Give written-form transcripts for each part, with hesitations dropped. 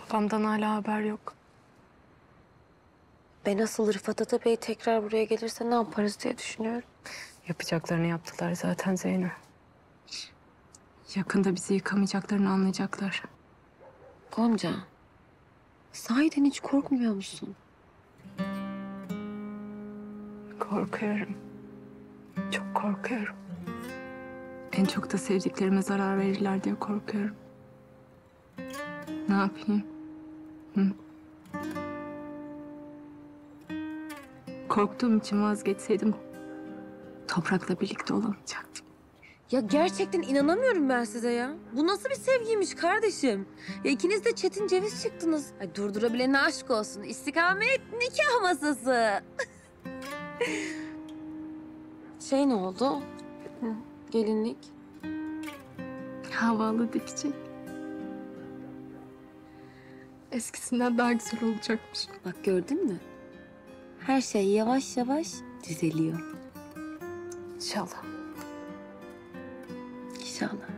Babamdan hala haber yok. Ben asıl Rıfat Ata Bey tekrar buraya gelirse ne yaparız diye düşünüyorum. Yapacaklarını yaptılar zaten Zeyno. Yakında bizi yıkamayacaklarını anlayacaklar. Gonca, sahiden hiç korkmuyor musun? Korkuyorum. Çok korkuyorum. En çok da sevdiklerime zarar verirler diye korkuyorum. Ne yapayım? Hı? Korktuğum için vazgeçseydim Toprak'la birlikte olamayacaktım. Ya gerçekten inanamıyorum ben size ya. Bu nasıl bir sevgiymiş kardeşim? Ya ikiniz de çetin ceviz çıktınız. Ay durdurabilene aşk olsun. İstikamet nikah masası. Şey ne oldu? Hı, gelinlik. Havalı dikecek. Eskisinden daha güzel olacakmış. Bak gördün mü? Her şey yavaş yavaş düzeliyor. İnşallah. İnşallah.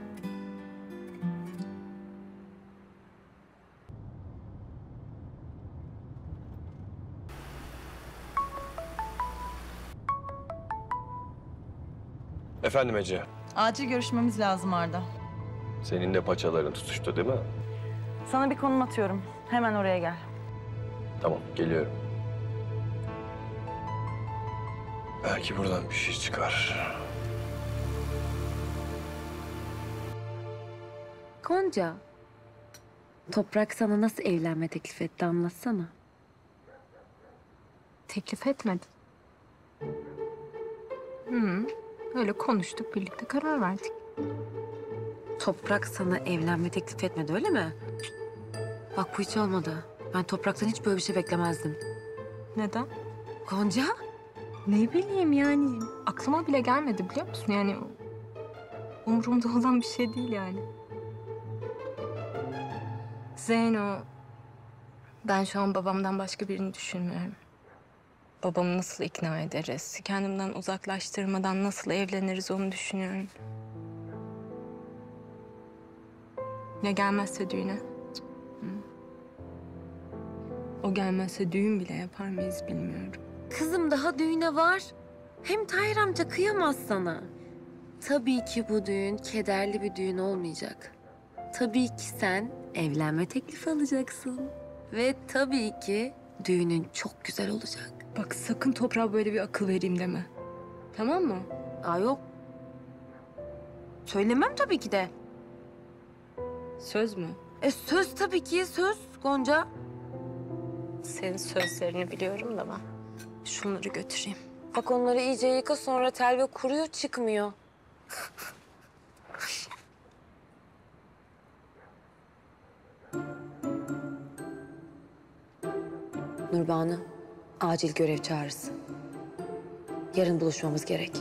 Efendim Ece, Acil görüşmemiz lazım Arda. senin de paçaların tutuştu değil mi? Sana bir konum atıyorum. Hemen oraya gel. Tamam, geliyorum. Belki buradan bir şey çıkar. Gonca, Toprak sana nasıl evlenme teklif etti anlatsana. Teklif etmedi. Hı, öyle konuştuk, birlikte karar verdik. Toprak sana evlenme teklif etmedi öyle mi? Bak bu hiç olmadı. Ben Toprak'tan hiç böyle bir şey beklemezdim. Neden? Gonca? Ne bileyim yani. Aklıma bile gelmedi biliyor musun? Yani umurumda olan bir şey değil yani. Zeyno, ben şu an babamdan başka birini düşünmüyorum. Babamı nasıl ikna ederiz? Kendimden uzaklaştırmadan nasıl evleniriz onu düşünüyorum. Ya gelmezse düğüne? Hı? O gelmezse düğün bile yapar mıyız bilmiyorum. Kızım daha düğüne var. Hem Tahir amca kıyamaz sana. Tabii ki bu düğün kederli bir düğün olmayacak. Tabii ki sen evlenme teklifi alacaksın. Ve tabii ki düğünün çok güzel olacak. Bak sakın Toprağa böyle bir akıl vereyim deme. Tamam mı? Aa yok. Söylemem tabii ki de. Söz mü? Söz tabii ki söz Gonca. Senin sözlerini biliyorum da ben. Şunları götüreyim. Bak onları iyice yıka sonra telve kuruyor çıkmıyor. Nurbanu, acil görev çağrısı. Yarın buluşmamız gerek.